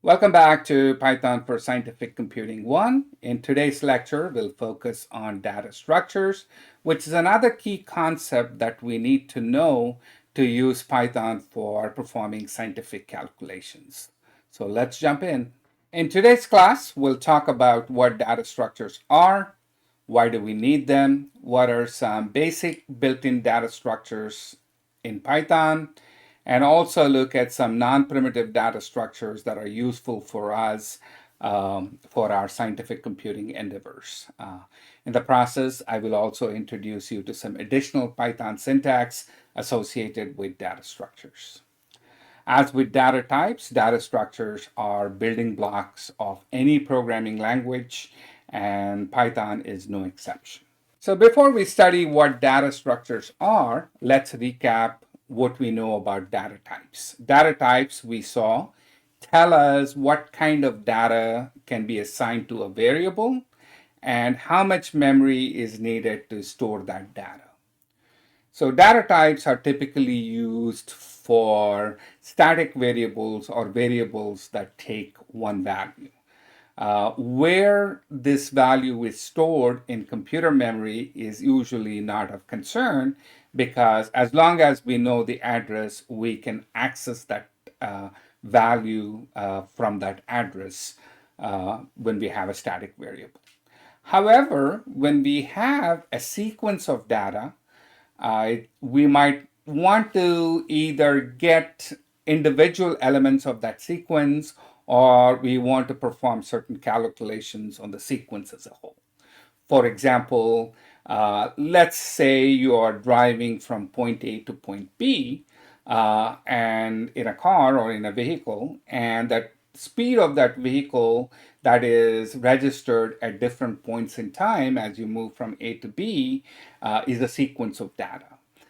Welcome back to Python for Scientific Computing 1. In today's lecture, we'll focus on data structures, which is another key concept that we need to know to use Python for performing scientific calculations. So let's jump in. In today's class, we'll talk about what data structures are, why do we need them, what are some basic built-in data structures in Python, and also look at some non-primitive data structures that are useful for us for our scientific computing endeavors. In the process, I will also introduce you to some additional Python syntax associated with data structures. As with data types, data structures are building blocks of any programming language, and Python is no exception. So before we study what data structures are, let's recap what we know about data types. Data types we saw tell us what kind of data can be assigned to a variable and how much memory is needed to store that data. So data types are typically used for static variables or variables that take one value. Where this value is stored in computer memory is usually not of concern because as long as we know the address, we can access that value from that address when we have a static variable. However, when we have a sequence of data, we might want to either get individual elements of that sequence or we want to perform certain calculations on the sequence as a whole. For example, let's say you are driving from point A to point B and in a car or in a vehicle, and that speed of that vehicle that is registered at different points in time as you move from A to B is a sequence of data.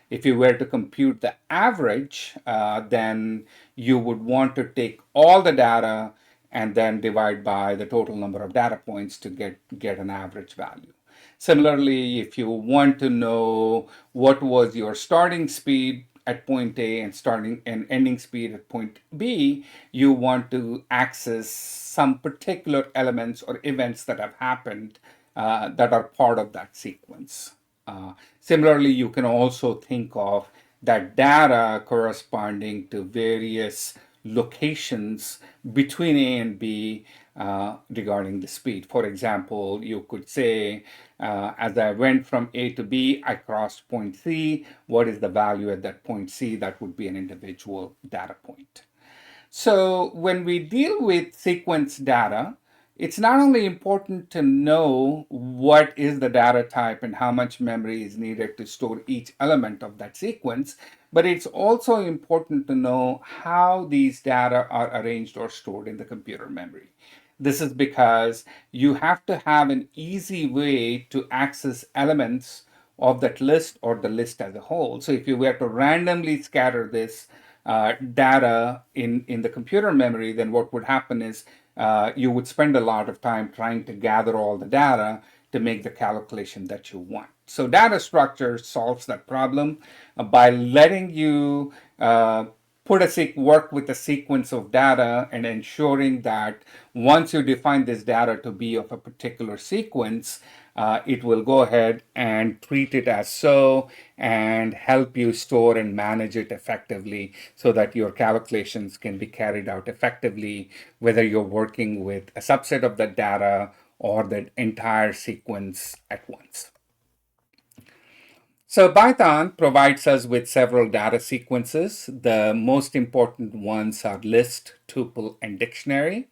If you were to compute the average, then you would want to take all the data and then divide by the total number of data points to get an average value. Similarly, if you want to know what was your starting speed at point A and starting and ending speed at point B, you want to access some particular elements or events that have happened that are part of that sequence. Similarly, you can also think of that data corresponding to various locations between A and B regarding the speed. For example, you could say, as I went from A to B, I crossed point C. What is the value at that point C? That would be an individual data point. So when we deal with sequence data, it's not only important to know what is the data type and how much memory is needed to store each element of that sequence, but it's also important to know how these data are arranged or stored in the computer memory. This is because you have to have an easy way to access elements of that list or the list as a whole. So if you were to randomly scatter this data in the computer memory, then what would happen is you would spend a lot of time trying to gather all the data to make the calculation that you want. So data structure solves that problem by letting you work with a sequence of data and ensuring that once you define this data to be of a particular sequence, it will go ahead and treat it as so and help you store and manage it effectively so that your calculations can be carried out effectively, whether you're working with a subset of the data or the entire sequence at once. So Python provides us with several data sequences. The most important ones are list, tuple, and dictionary.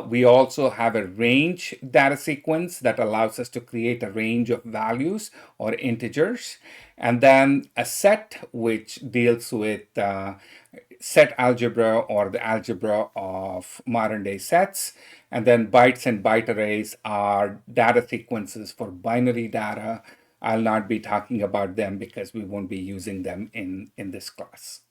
We also have a range data sequence that allows us to create a range of values or integers. And then a set, which deals with set algebra or the algebra of modern day sets. And then bytes and byte arrays are data sequences for binary data. I'll not be talking about them because we won't be using them in this class.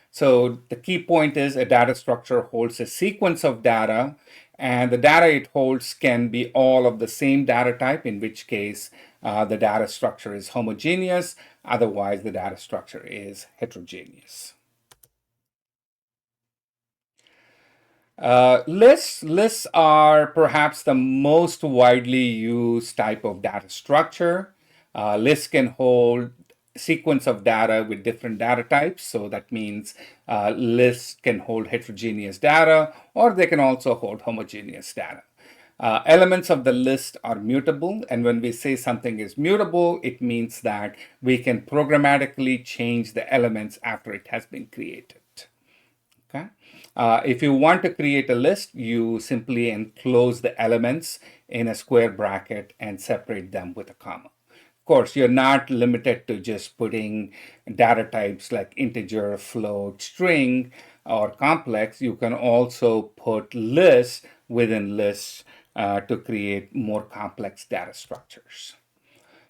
So the key point is a data structure holds a sequence of data, and the data it holds can be all of the same data type, in which case the data structure is homogeneous. Otherwise, the data structure is heterogeneous. Lists are perhaps the most widely used type of data structure. Lists can hold sequence of data with different data types. So that means lists can hold heterogeneous data, or they can also hold homogeneous data. Elements of the list are mutable, and when we say something is mutable, it means that we can programmatically change the elements after it has been created. Okay. If you want to create a list, you simply enclose the elements in a square bracket and separate them with a comma. Of course, you're not limited to just putting data types like integer, float, string, or complex. You can also put lists within lists to create more complex data structures.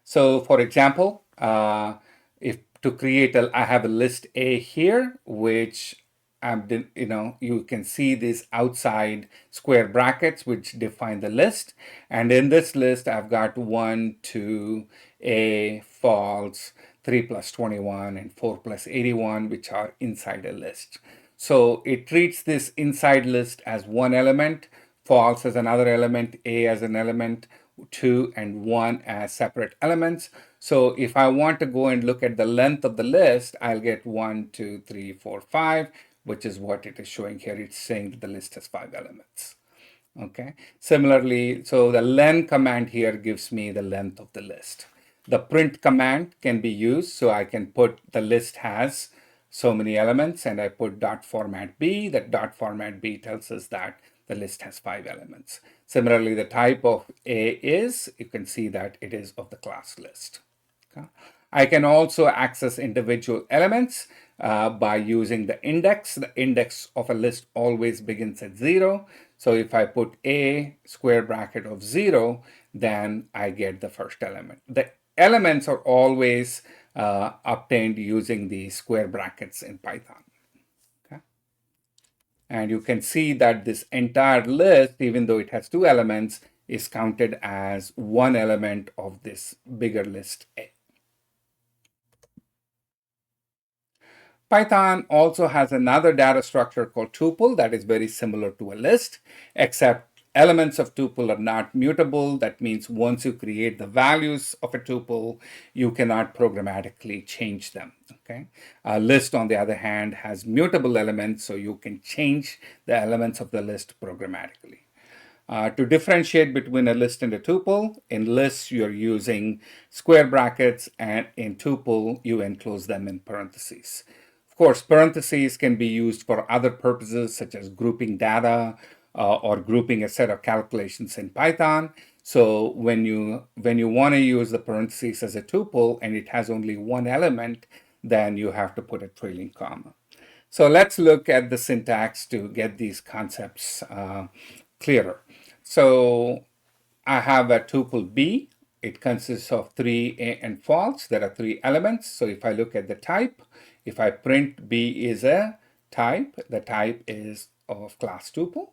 So for example, if to create I have a list A here, which you can see these outside square brackets which define the list. And in this list, I've got 1, 2, A, false, 3 plus 21, and 4 plus 81, which are inside a list. So it treats this inside list as one element, false as another element, A as an element, 2 and 1 as separate elements. So if I want to go and look at the length of the list, I'll get 1, 2, 3, 4, 5, which is what it is showing here. It's saying that the list has 5 elements. Okay. Similarly, so the len command here gives me the length of the list. The print command can be used, so I can put the list has so many elements, and I put dot format b. That dot format b tells us that the list has 5 elements. Similarly, the type of A is, you can see that it is of the class list. Okay. I can also access individual elements by using the index. The index of a list always begins at 0. So if I put a square bracket of 0, then I get the first element. The elements are always obtained using the square brackets in Python. Okay. And you can see that this entire list, even though it has 2 elements, is counted as one element of this bigger list A. Python also has another data structure called tuple that is very similar to a list, except elements of tuple are not mutable. That means once you create the values of a tuple, you cannot programmatically change them. Okay. A list, on the other hand, has mutable elements, so you can change the elements of the list programmatically. To differentiate between a list and a tuple, in lists you're using square brackets, and in tuple you enclose them in parentheses. Of course, parentheses can be used for other purposes such as grouping data or grouping a set of calculations in Python. So when you want to use the parentheses as a tuple and it has only one element, then you have to put a trailing comma. So let's look at the syntax to get these concepts clearer. So I have a tuple B. It consists of 3 A and false. There are 3 elements. So if I look at the type, if I print B is a type, the type is of class tuple.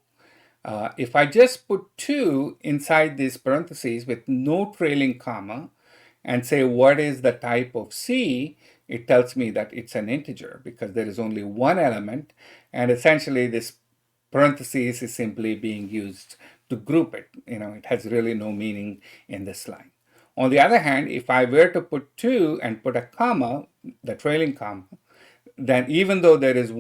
If I just put 2 inside these parentheses with no trailing comma and say what is the type of C, it tells me that it's an integer because there is only one element, and essentially this parentheses is simply being used to group it. It has really no meaning in this line. On the other hand, if I were to put 2 and put a comma, the trailing comma, then even though there is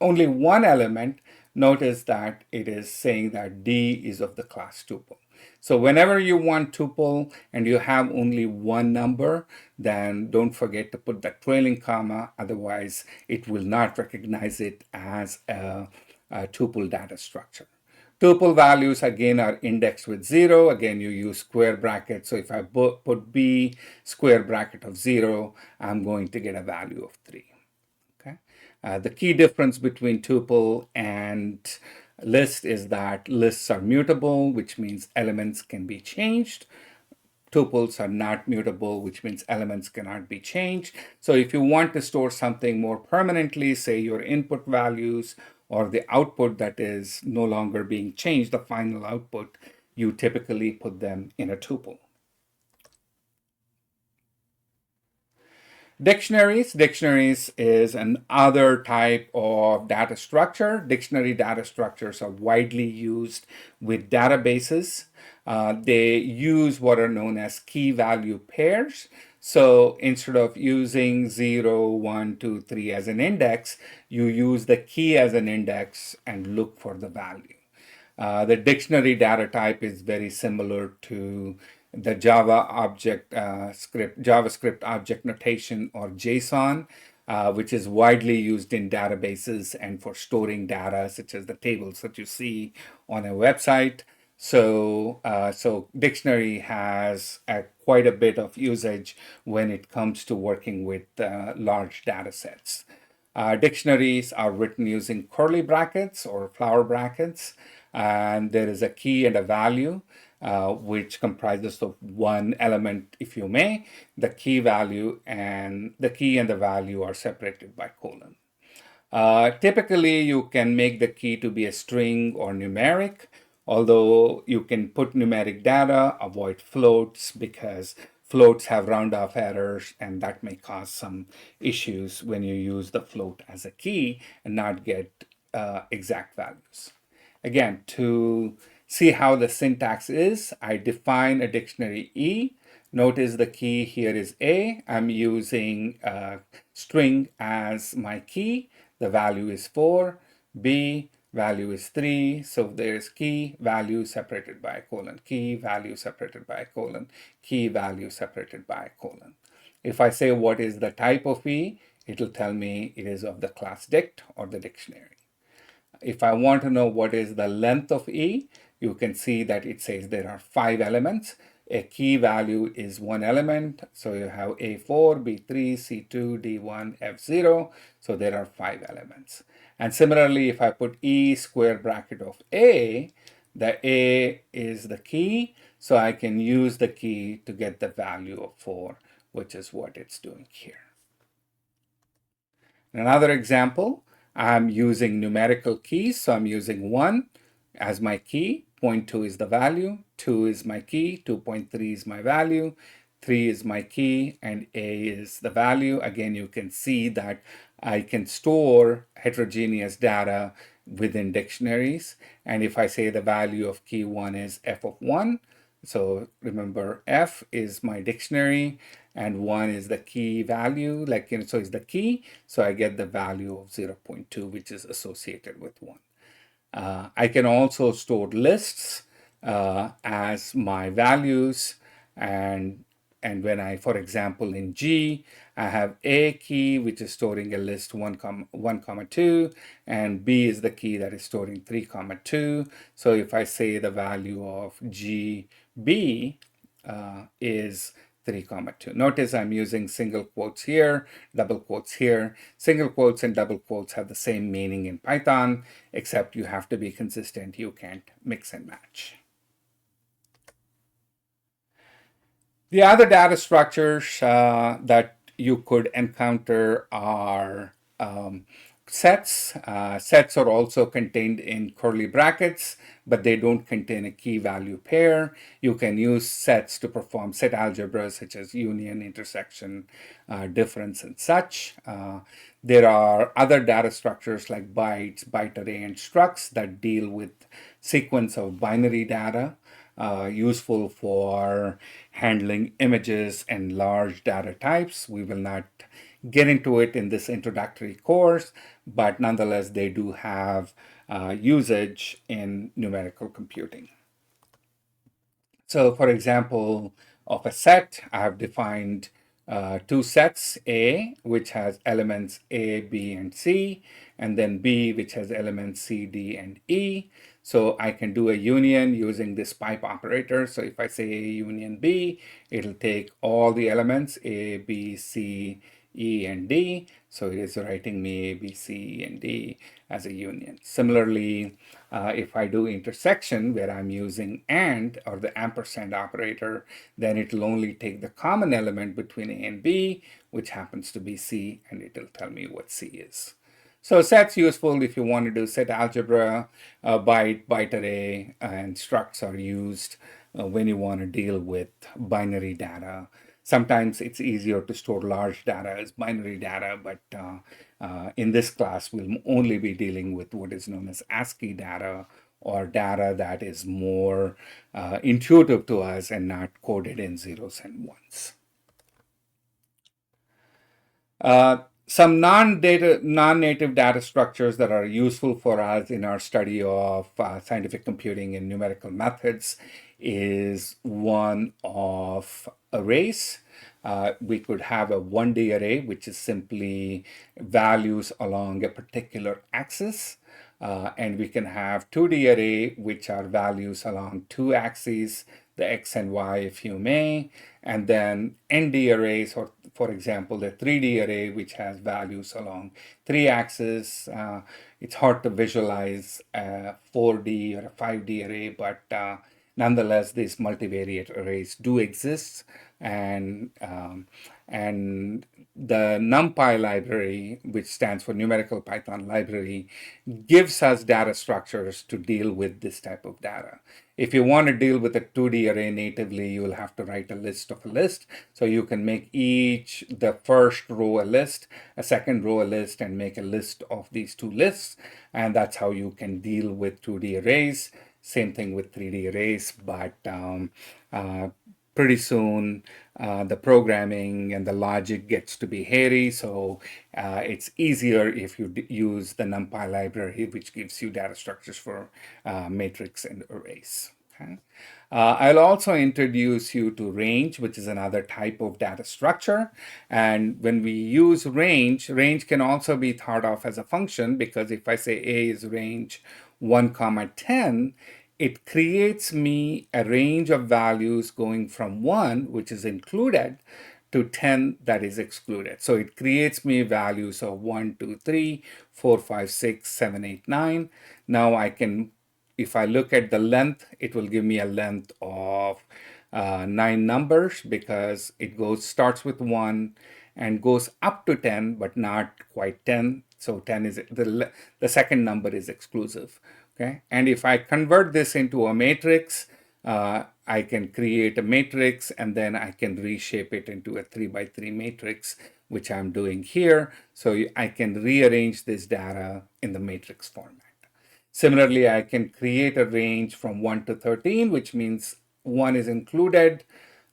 only one element, notice that it is saying that D is of the class tuple. So whenever you want tuple and you have only one number, then don't forget to put the trailing comma, otherwise it will not recognize it as a tuple data structure. Tuple values again are indexed with 0. Again, you use square brackets. So if I put B square bracket of 0, I'm going to get a value of 3. Okay. The key difference between tuple and list is that lists are mutable, which means elements can be changed. Tuples are not mutable, which means elements cannot be changed. So if you want to store something more permanently, say your input values or the output that is no longer being changed, the final output, you typically put them in a tuple. Dictionaries is another type of data structure. Dictionary data structures are widely used with databases. They use what are known as key value pairs. So instead of using 0, 1, 2, 3 as an index, you use the key as an index and look for the value. The dictionary data type is very similar to the JavaScript object notation, or JSON, which is widely used in databases and for storing data, such as the tables that you see on a website. So dictionary has quite a bit of usage when it comes to working with large data sets. Dictionaries are written using curly brackets or flower brackets, and there is a key and a value, which comprises of one element, if you may. The key value and the value are separated by colon. Typically, you can make the key to be a string or numeric, although you can put numeric data, avoid floats because floats have round off errors, and that may cause some issues when you use the float as a key and not get exact values. Again, to see how the syntax is, I define a dictionary E. Notice the key here is A. I'm using string as my key. The value is 4. B, value is 3. So there's key, value separated by a colon. Key, value separated by a colon. Key, value separated by a colon. If I say what is the type of E, it'll tell me it is of the class dict or the dictionary. If I want to know what is the length of E, you can see that it says there are 5 elements. A key value is one element. So you have A4, B3, C2, D1, F0. So there are 5 elements. And similarly, if I put E square bracket of A, the A is the key. So I can use the key to get the value of 4, which is what it's doing here. Another example, I'm using numerical keys. So I'm using 1 as my key, 0.2 is the value, 2 is my key, 2.3 is my value, 3 is my key, and A is the value. Again, you can see that I can store heterogeneous data within dictionaries. And if I say the value of key 1 is f of 1, so remember, F is my dictionary and 1 is the key value, so it's the key. So I get the value of 0.2, which is associated with 1. I can also store lists as my values, and when I, for example, in G, I have A key, which is storing a list 1, 2, and B is the key that is storing 3, 2. So if I say the value of GB is 3, 2. Notice I'm using single quotes here, double quotes here. Single quotes and double quotes have the same meaning in Python, except you have to be consistent. You can't mix and match. The other data structures that you could encounter are sets. Sets are also contained in curly brackets, but they don't contain a key value pair. You can use sets to perform set algebra, such as union, intersection, difference, and such. There are other data structures like bytes, byte array, and structs that deal with sequence of binary data. Useful for handling images and large data types. We will not get into it in this introductory course, but nonetheless, they do have usage in numerical computing. So for example, of a set, I have defined two sets, A, which has elements A, B, and C, and then B, which has elements C, D, and E. So I can do a union using this pipe operator. So if I say A union B, it'll take all the elements A, B, C, E, and D. So it is writing me A, B, C, and D as a union. Similarly, if I do intersection where I'm using AND or the ampersand operator, then it'll only take the common element between A and B, which happens to be C, and it'll tell me what C is. So set's useful if you want to do set algebra. Byte array, and structs are used when you want to deal with binary data, Sometimes it's easier to store large data as binary data, but in this class, we'll only be dealing with what is known as ASCII data, or data that is more intuitive to us and not coded in zeros and ones. Some non-native data structures that are useful for us in our study of scientific computing and numerical methods is one of arrays. We could have a 1D array, which is simply values along a particular axis. And we can have 2D array, which are values along two axes, the x and y, if you may, and then ND arrays, or for example, the 3D array, which has values along three axes. It's hard to visualize a 4D or a 5D array, but nonetheless, these multivariate arrays do exist, and the NumPy library, which stands for Numerical Python Library, gives us data structures to deal with this type of data. If you want to deal with a 2D array natively, you will have to write a list of a list. So you can make the first row a list, a second row a list, and make a list of these two lists. And that's how you can deal with 2D arrays. Same thing with 3D arrays, but pretty soon the programming and the logic gets to be hairy, so it's easier if you use the NumPy library, which gives you data structures for matrix and arrays. Okay? I'll also introduce you to range, which is another type of data structure. And when we use range, range can also be thought of as a function, because if I say A is range 1, 10, it creates me a range of values going from 1, which is included, to 10 that is excluded. So it creates me values of 1, 2, 3, 4, 5, 6, 7, 8, 9. Now I can, if I look at the length, it will give me a length of 9 numbers, because it starts with 1 and goes up to 10, but not quite 10. So 10 is the second number is exclusive. Okay, and if I convert this into a matrix, I can create a matrix, and then I can reshape it into a 3 by 3 matrix, which I'm doing here. So I can rearrange this data in the matrix format. Similarly, I can create a range from 1 to 13, which means 1 is included,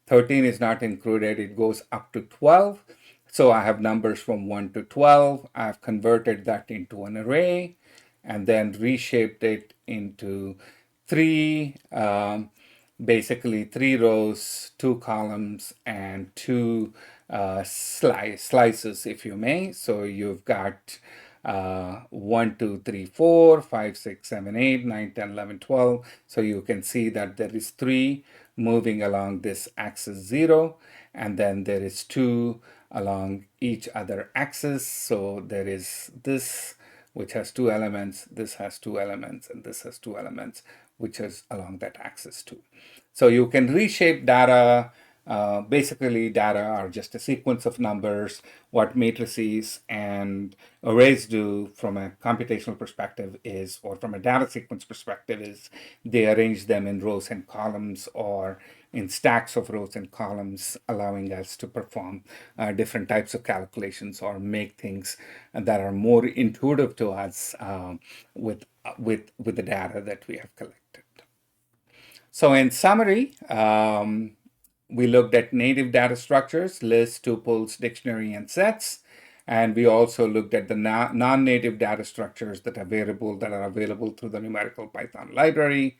13 is not included, it goes up to 12. So I have numbers from 1 to 12. I've converted that into an array and then reshaped it into basically 3 rows, 2 columns, and 2 slices, if you may. So you've got 1, 2, 3, 4, 5, 6, 7, 8, 9, 10, 11, 12. So you can see that there is 3 moving along this axis 0, and then there is 2 along each other axis. So there is this, which has 2 elements, this has 2 elements, and this has 2 elements, which is along that axis too. So you can reshape data. Basically, data are just a sequence of numbers. What matrices and arrays do from a computational perspective is, or from a data sequence perspective is, they arrange them in rows and columns, or in stacks of rows and columns, allowing us to perform different types of calculations or make things that are more intuitive to us with the data that we have collected. So in summary, we looked at native data structures, lists, tuples, dictionary, and sets. And we also looked at the non-native data structures that are available through the Numerical Python library.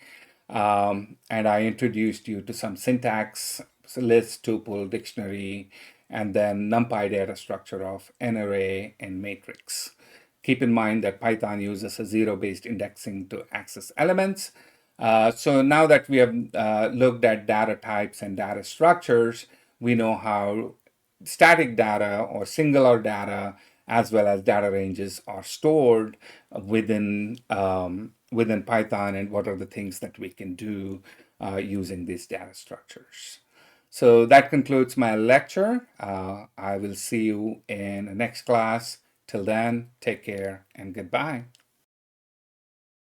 And I introduced you to some syntax, list, tuple, dictionary, and then NumPy data structure of an array and matrix. Keep in mind that Python uses a zero-based indexing to access elements. So now that we have looked at data types and data structures, we know how static data or singular data, as well as data ranges, are stored within Python, and what are the things that we can do using these data structures. So that concludes my lecture. I will see you in the next class. Till then, take care and goodbye.